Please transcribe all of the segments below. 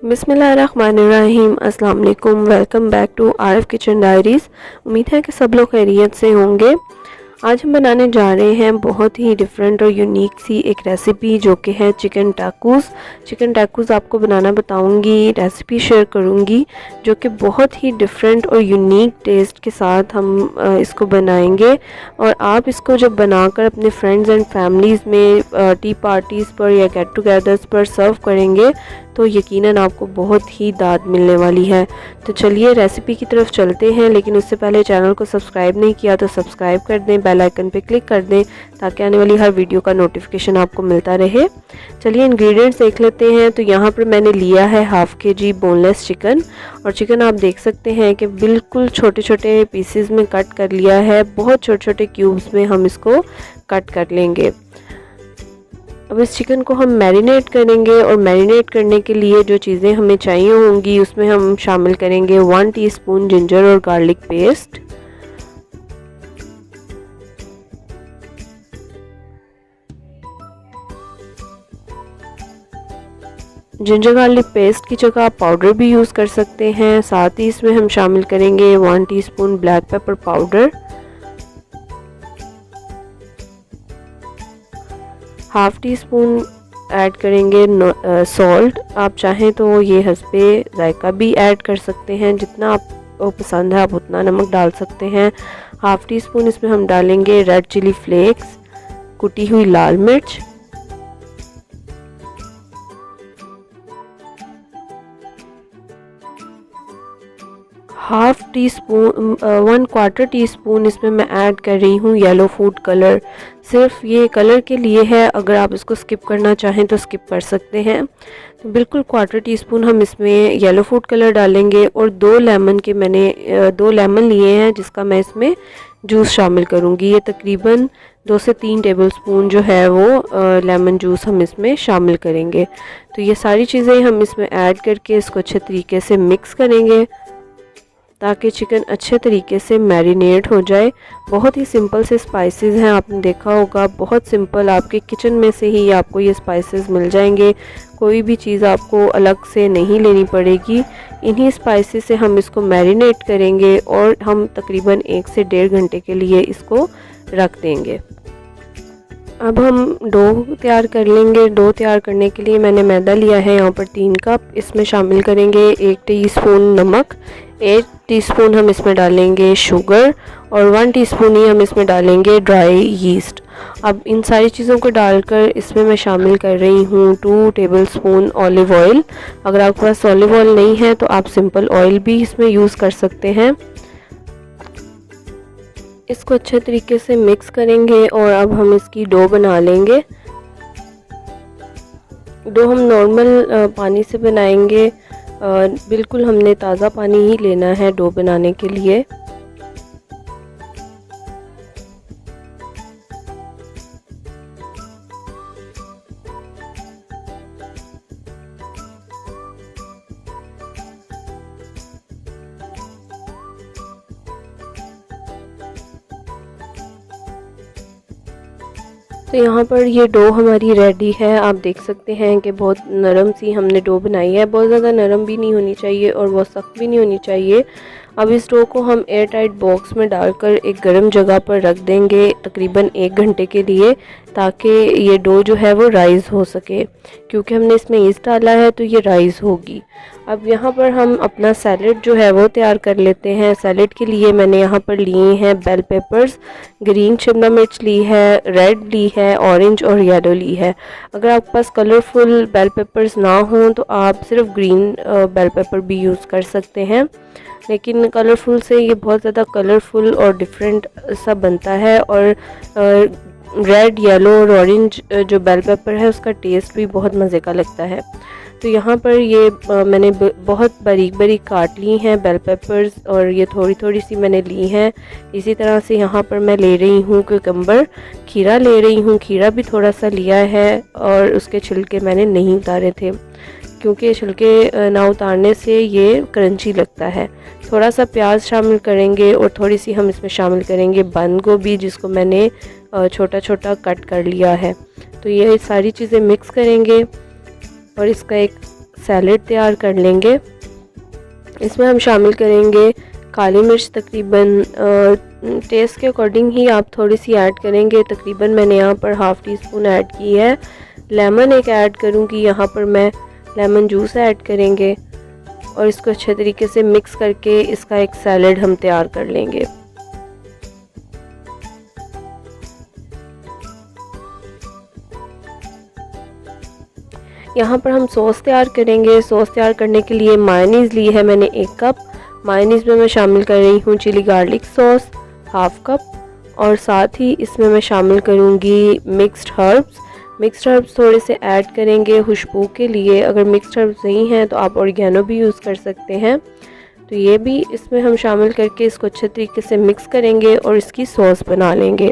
बिस्मिल्लाहिर्रहमानिर्रहीम। अस्सलाम वालेकुम। Welcome back to Aaraf kitchen diaries. उम्मीद है कि सब लोग खैरियत से होंगे। आज हम बनाने जा रहे हैं बहुत ही डिफरेंट और यूनिक सी एक रेसिपी, जो कि है चिकन टैकोस। चिकन टैकोस आपको बनाना बताऊंगी, रेसिपी शेयर करूंगी, जो कि बहुत ही डिफरेंट और यूनिक टेस्ट के साथ हम इसको बनाएंगे। और आप इसको जब बनाकर अपने फ्रेंड्स एंड फैमिलीज़ में टी पार्टीज़ पर या गेट टुगेदर्स पर सर्व करेंगे तो यकीनन आपको बहुत ही दाद मिलने वाली है। तो चलिए रेसिपी की तरफ चलते हैं, लेकिन उससे पहले चैनल को सब्सक्राइब नहीं किया तो सब्सक्राइब कर दें, बेल आइकन पे क्लिक कर दें ताकि आने वाली हर वीडियो का नोटिफिकेशन आपको मिलता रहे। चलिए इंग्रेडिएंट्स देख लेते हैं। तो यहाँ पर मैंने लिया है हाफ़ kg बोनलेस चिकन, और चिकन आप देख सकते हैं कि बिल्कुल छोटे छोटे पीसेस में कट कर लिया है। बहुत छोटे छोटे क्यूब्स में हम इसको कट कर लेंगे। अब इस चिकन को हम मैरिनेट करेंगे, और मैरिनेट करने के लिए जो चीज़ें हमें चाहिए होंगी उसमें हम शामिल करेंगे 1 टीस्पून जिंजर और garlic paste, ginger garlic paste की जगह आप पाउडर भी यूज़ कर सकते हैं। साथ ही इसमें हम शामिल करेंगे 1 teaspoon black pepper powder, half tea spoon add करेंगे सॉल्ट। आप चाहें तो ये हस्बे जायका भी ऐड कर सकते हैं, जितना आपको पसंद है आप उतना नमक डाल सकते हैं। हाफ़ टी स्पून इसमें हम डालेंगे रेड चिली फ्लेक्स, कुटी हुई लाल मिर्च, हाफ़ टी स्पून 1/4 टी-स्पून इसमें मैं ऐड कर रही हूँ येलो फूड कलर। सिर्फ ये कलर के लिए है, अगर आप इसको स्किप करना चाहें तो स्किप कर सकते हैं। तो बिल्कुल 1/4 टी-स्पून हम इसमें येलो फूड कलर डालेंगे। और 2 लेमन के मैंने 2 लेमन लिए हैं, जिसका मैं इसमें जूस शामिल करूँगी। ये तकरीबन 2 से 3 टेबलस्पून जो है वो लेमन जूस हम इसमें शामिल करेंगे। तो ये सारी चीज़ें हम इसमें ऐड करके इसको अच्छे तरीके से मिक्स करेंगे ताकि चिकन अच्छे तरीके से मैरिनेट हो जाए। बहुत ही सिंपल से स्पाइसेस हैं, आपने देखा होगा, बहुत सिंपल, आपके किचन में से ही आपको ये स्पाइसेस मिल जाएंगे। कोई भी चीज़ आपको अलग से नहीं लेनी पड़ेगी। इन्हीं स्पाइसेस से हम इसको मैरिनेट करेंगे और हम तकरीबन 1 से 1.5 घंटे के लिए इसको रख देंगे। अब हम डो तैयार कर लेंगे। डो तैयार करने के लिए मैंने मैदा लिया है यहाँ पर 3 कप। इसमें शामिल करेंगे 1 टीस्पून नमक, 1 टीस्पून हम इसमें डालेंगे शुगर, और 1 टीस्पून ही हम इसमें डालेंगे ड्राई यीस्ट। अब इन सारी चीज़ों को डालकर इसमें मैं शामिल कर रही हूँ 2 टेबलस्पून ऑलिव ऑयल। अगर आपके पास ऑलिव ऑयल नहीं है तो आप सिंपल ऑयल भी इसमें यूज़ कर सकते हैं। इसको अच्छे तरीके से मिक्स करेंगे और अब हम इसकी डो बना लेंगे। डो हम नॉर्मल पानी से बनाएंगे। बिल्कुल हमने ताज़ा पानी ही लेना है डो बनाने के लिए। तो यहाँ पर ये डो हमारी रेडी है। आप देख सकते हैं कि बहुत नरम सी हमने डो बनाई है। बहुत ज़्यादा नरम भी नहीं होनी चाहिए और बहुत सख्त भी नहीं होनी चाहिए। अब इस डो को हम एयर टाइट बॉक्स में डालकर एक गर्म जगह पर रख देंगे तकरीबन 1 घंटे के लिए, ताकि ये डो जो है वो राइज़ हो सके। क्योंकि हमने इसमें ईस्ट डाला है तो ये राइज़ होगी। अब यहाँ पर हम अपना सैलेड जो है वो तैयार कर लेते हैं। सैलेड के लिए मैंने यहाँ पर लिए हैं बेल पेपर्स, ग्रीन शिमला मिर्च ली है, रेड ली है, ऑरेंज और येलो ली है। अगर आपके पास कलरफुल बेल पेपर्स ना हों तो आप सिर्फ ग्रीन बेल पेपर भी यूज़ कर सकते हैं, लेकिन कलरफुल से ये बहुत ज़्यादा कलरफुल और डिफरेंट सा बनता है। और रेड, येलो और ऑरेंज जो बेल पेपर है उसका टेस्ट भी बहुत मज़े का लगता है। तो यहाँ पर ये मैंने बहुत बारीक बारीक काट ली हैं बेल पेपर्स, और ये थोड़ी थोड़ी सी मैंने ली हैं। इसी तरह से यहाँ पर मैं ले रही हूँ कुकम्बर, खीरा ले रही हूँ, खीरा भी थोड़ा सा लिया है, और उसके छिलके मैंने नहीं उतारे थे क्योंकि छिलके ना उतारने से ये क्रंची लगता है। थोड़ा सा प्याज शामिल करेंगे और थोड़ी सी हम इसमें शामिल करेंगे बंद गोभी, जिसको मैंने छोटा छोटा कट कर लिया है। तो ये सारी चीज़ें मिक्स करेंगे और इसका एक सैलेड तैयार कर लेंगे। इसमें हम शामिल करेंगे काली मिर्च, तकरीबन टेस्ट के अकॉर्डिंग ही आप थोड़ी सी ऐड करेंगे। तकरीबन मैंने यहाँ पर हाफ़ टी स्पून ऐड की है। लेमन एक ऐड करूँगी, यहाँ पर मैं लेमन जूस ऐड करेंगे और इसको अच्छे तरीके से मिक्स करके इसका एक सैलेड हम तैयार कर लेंगे। यहाँ पर हम सॉस तैयार करेंगे। सॉस तैयार करने के लिए मायोनीज़ ली है मैंने 1 कप। मायोनीज़ में मैं शामिल कर रही हूँ chilli garlic sauce half cup, और साथ ही इसमें मैं शामिल करूँगी मिक्स्ड हर्ब्स। मिक्स्ड हर्ब्स थोड़े से ऐड करेंगे खुशबू के लिए। अगर मिक्स्ड हर्ब्स नहीं हैं तो आप ऑरिगेनो भी यूज़ कर सकते हैं। तो ये भी इसमें हम शामिल करके इसको अच्छे तरीके से मिक्स करेंगे और इसकी सॉस बना लेंगे।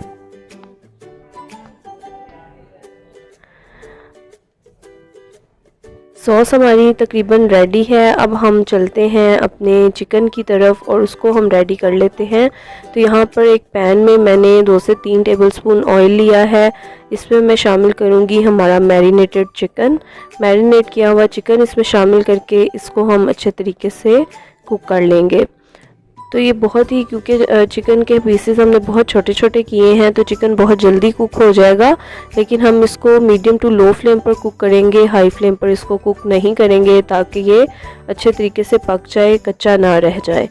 सॉस हमारी तकरीबन रेडी है। अब हम चलते हैं अपने चिकन की तरफ और उसको हम रेडी कर लेते हैं। तो यहाँ पर एक पैन में मैंने 2 से 3 टेबलस्पून ऑयल लिया है। इसमें मैं शामिल करूँगी हमारा मैरिनेटेड चिकन। मैरिनेट किया हुआ चिकन इसमें शामिल करके इसको हम अच्छे तरीके से कुक कर लेंगे। तो ये बहुत ही, क्योंकि चिकन के पीसेस हमने बहुत छोटे छोटे किए हैं तो चिकन बहुत जल्दी कुक हो जाएगा, लेकिन हम इसको मीडियम टू लो फ्लेम पर कुक करेंगे, हाई फ्लेम पर इसको कुक नहीं करेंगे ताकि ये अच्छे तरीके से पक जाए, कच्चा ना रह जाए।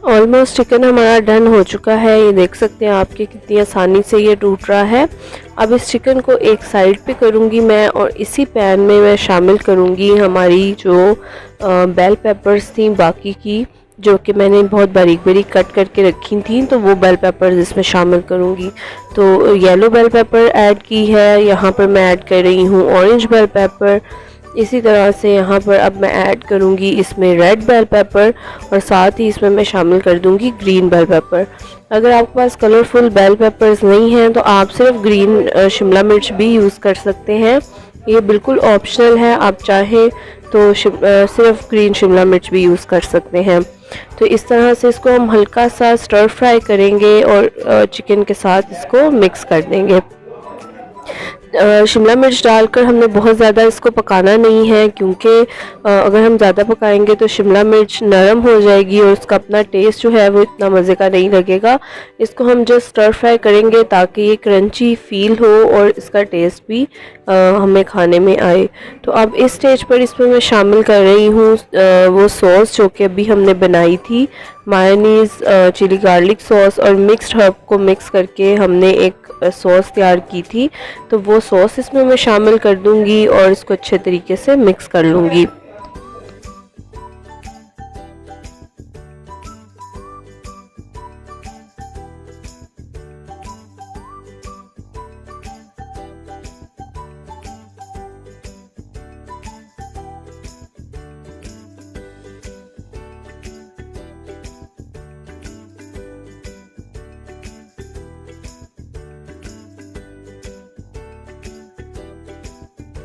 ऑलमोस्ट चिकन हमारा डन हो चुका है। ये देख सकते हैं आपके कितनी आसानी से ये टूट रहा है। अब इस चिकन को एक साइड पे करूँगी मैं, और इसी पैन में मैं शामिल करूँगी हमारी जो बेल पेपर्स थी बाकी की, जो कि मैंने बहुत बारीक बारीक कट करके रखी थी, तो वो बेल पेपर्स इसमें शामिल करूँगी। तो येलो बेल पेपर ऐड की है, यहाँ पर मैं ऐड कर रही हूँ ऑरेंज बेल पेपर। इसी तरह से यहाँ पर अब मैं ऐड करूँगी इसमें रेड बेल पेपर, और साथ ही इसमें मैं शामिल कर दूँगी ग्रीन बेल पेपर। अगर आपके पास कलरफुल बेल पेपर्स नहीं हैं तो आप सिर्फ ग्रीन शिमला मिर्च भी यूज़ कर सकते हैं। ये बिल्कुल ऑप्शनल है, आप चाहें तो सिर्फ ग्रीन शिमला मिर्च भी यूज़ कर सकते हैं। तो इस तरह से इसको हम हल्का सा स्टर फ्राई करेंगे और चिकन के साथ इसको मिक्स कर देंगे। शिमला मिर्च डालकर हमने बहुत ज़्यादा इसको पकाना नहीं है, क्योंकि अगर हम ज़्यादा पकाएंगे तो शिमला मिर्च नरम हो जाएगी और उसका अपना टेस्ट जो है वो इतना मज़े का नहीं लगेगा। इसको हम जस्ट स्टर फ्राई करेंगे ताकि ये क्रंची फील हो और इसका टेस्ट भी हमें खाने में आए। तो अब इस स्टेज पर इसमें मैं शामिल कर रही हूँ वो सॉस जो कि अभी हमने बनाई थी, मायोनीज़, चिली गार्लिक सॉस और मिक्स्ड हर्ब को मिक्स करके हमने एक सॉस तैयार की थी। तो वो सॉस इसमें मैं शामिल कर दूंगी और इसको अच्छे तरीके से मिक्स कर लूँगी।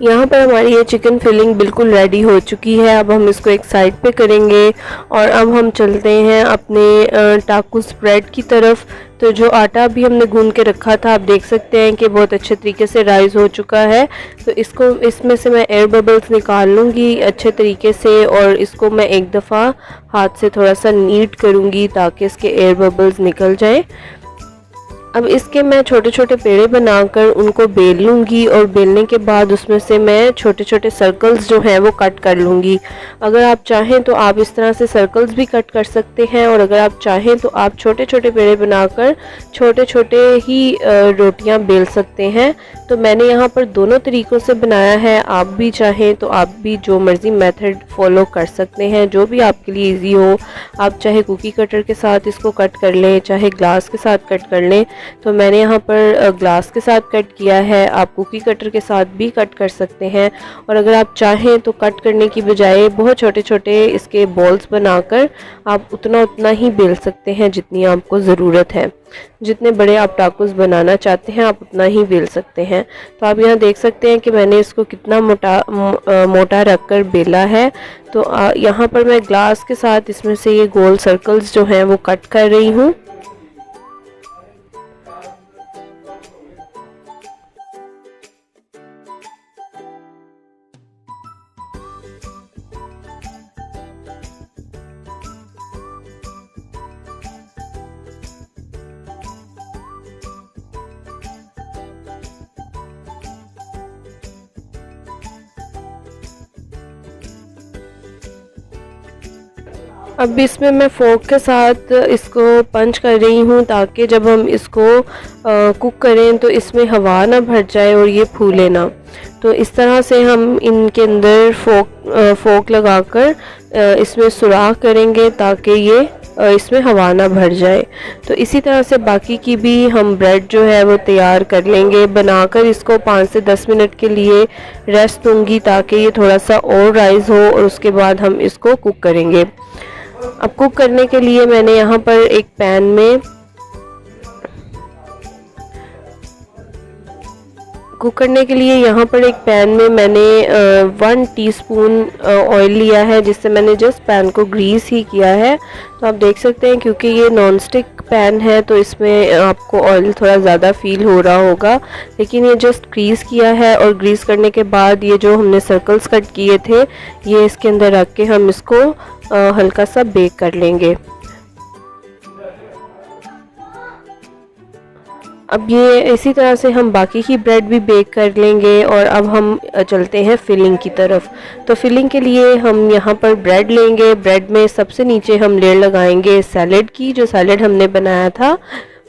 यहाँ पर हमारी ये चिकन फिलिंग बिल्कुल रेडी हो चुकी है। अब हम इसको एक साइड पे करेंगे और अब हम चलते हैं अपने टाको स्प्रेड की तरफ। तो जो आटा भी हमने गूंद के रखा था, आप देख सकते हैं कि बहुत अच्छे तरीके से राइज़ हो चुका है। तो इसको इसमें से मैं एयर बबल्स निकाल लूँगी अच्छे तरीके से, और इसको मैं एक दफ़ा हाथ से थोड़ा सा नीट करूँगी ताकि इसके एयर बबल्स निकल जाएँ। अब इसके मैं छोटे छोटे पेड़े बनाकर उनको बेल लूँगी, और बेलने के बाद उसमें से मैं छोटे छोटे सर्कल्स जो हैं वो कट कर लूँगी। अगर आप चाहें तो आप इस तरह से सर्कल्स भी कट कर सकते हैं, और अगर आप चाहें तो आप छोटे छोटे पेड़े बनाकर छोटे छोटे ही रोटियां बेल सकते हैं। तो मैंने यहाँ पर दोनों तरीक़ों से बनाया है। आप भी चाहें तो आप भी जो मर्ज़ी मेथड फॉलो कर सकते हैं, जो भी आपके लिए ईजी हो। आप चाहे कुकी कटर के साथ इसको कट कर लें, चाहे ग्लास के साथ कट कर लें। तो मैंने यहाँ पर ग्लास के साथ कट किया है। आप कुकी कटर के साथ भी कट कर सकते हैं, और अगर आप चाहें तो कट करने की बजाय बहुत छोटे छोटे इसके बॉल्स बनाकर आप उतना ही बेल सकते हैं जितनी आपको ज़रूरत है। जितने बड़े आप टाकोस बनाना चाहते हैं आप उतना ही बेल सकते हैं। तो आप यहाँ देख सकते हैं कि मैंने इसको कितना मोटा रख कर बेला है। तो यहाँ पर मैं ग्लास के साथ इसमें से ये गोल सर्कल्स जो हैं वो कट कर रही हूँ। अब इसमें मैं फोक के साथ इसको पंच कर रही हूँ, ताकि जब हम इसको कुक करें तो इसमें हवा ना भर जाए और ये फूले ना। तो इस तरह से हम इनके अंदर फोक लगाकर इसमें सुराख करेंगे ताकि ये इसमें हवा ना भर जाए। तो इसी तरह से बाकी की भी हम ब्रेड जो है वो तैयार कर लेंगे। बनाकर इसको 5 से 10 मिनट के लिए रेस्ट दूंगी ताकि ये थोड़ा सा और राइज़ हो, और उसके बाद हम इसको कुक करेंगे। अब कुक करने के लिए मैंने यहाँ पर एक पैन में मैंने 1 टीस्पून ऑयल लिया है, जिससे मैंने जस्ट पैन को ग्रीस ही किया है। तो आप देख सकते हैं क्योंकि ये नॉन स्टिक पैन है तो इसमें आपको ऑयल थोड़ा ज़्यादा फील हो रहा होगा, लेकिन ये जस्ट ग्रीस किया है। और ग्रीस करने के बाद ये जो हमने सर्कल्स कट किए थे ये इसके अंदर रख के हम इसको हल्का सा बेक कर लेंगे। अब ये इसी तरह से हम बाकी की ब्रेड भी बेक कर लेंगे। और अब हम चलते हैं फिलिंग की तरफ। तो फिलिंग के लिए हम यहाँ पर ब्रेड लेंगे। ब्रेड में सबसे नीचे हम लेयर लगाएंगे सैलेड की, जो सैलेड हमने बनाया था।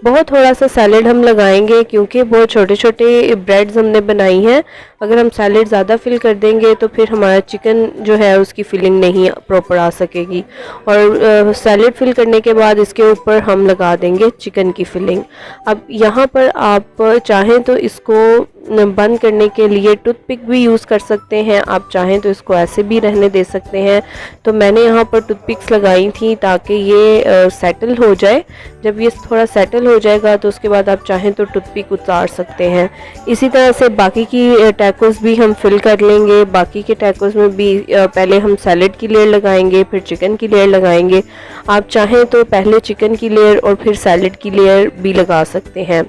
बहुत थोड़ा सा सैलेड हम लगाएंगे क्योंकि बहुत छोटे छोटे ब्रेड्स हमने बनाई हैं। अगर हम सैलेड ज़्यादा फिल कर देंगे तो फिर हमारा चिकन जो है उसकी फिलिंग नहीं प्रॉपर आ सकेगी। और सैलेड फिल करने के बाद इसके ऊपर हम लगा देंगे चिकन की फिलिंग। अब यहाँ पर आप चाहें तो इसको बंद करने के लिए टूथपिक भी यूज़ कर सकते हैं, आप चाहें तो इसको ऐसे भी रहने दे सकते हैं। तो मैंने यहाँ पर टूथपिक्स लगाई थी ताकि ये सेटल हो जाए। जब ये थोड़ा सेटल हो जाएगा तो उसके बाद आप चाहें तो टूथपिक उतार सकते हैं। इसी तरह से बाकी की टैकोस भी हम फिल कर लेंगे। बाकी के टैकोस में भी पहले हम सैलेड की लेयर लगाएंगे, फिर चिकन की लेयर लगाएंगे। आप चाहें तो पहले चिकन की लेयर और फिर सैलेड की लेयर भी लगा सकते हैं।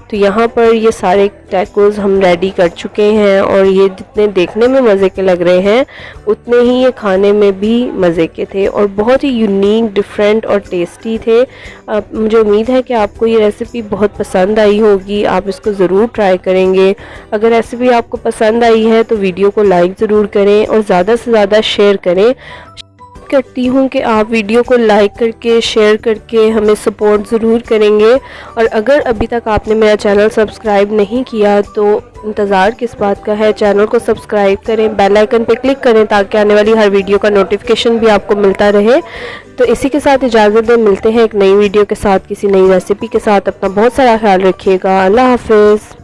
तो यहाँ पर ये सारे टैकोस हम रेडी कर चुके हैं, और ये जितने देखने में मज़े के लग रहे हैं उतने ही ये खाने में भी मज़े के थे और बहुत ही यूनिक, डिफरेंट और टेस्टी थे। मुझे उम्मीद है कि आपको ये रेसिपी बहुत पसंद आई होगी। आप इसको ज़रूर ट्राई करेंगे। अगर रेसिपी आपको पसंद आई है तो वीडियो को लाइक ज़रूर करें और ज़्यादा से ज़्यादा शेयर करें। करती हूँ कि आप वीडियो को लाइक करके शेयर करके हमें सपोर्ट ज़रूर करेंगे। और अगर अभी तक आपने मेरा चैनल सब्सक्राइब नहीं किया तो इंतज़ार किस बात का है, चैनल को सब्सक्राइब करें, बेल आइकन पे क्लिक करें ताकि आने वाली हर वीडियो का नोटिफिकेशन भी आपको मिलता रहे। तो इसी के साथ इजाज़त दें, मिलते हैं एक नई वीडियो के साथ, किसी नई रेसिपी के साथ। अपना बहुत सारा ख्याल रखिएगा। अल्लाह हाफिज़।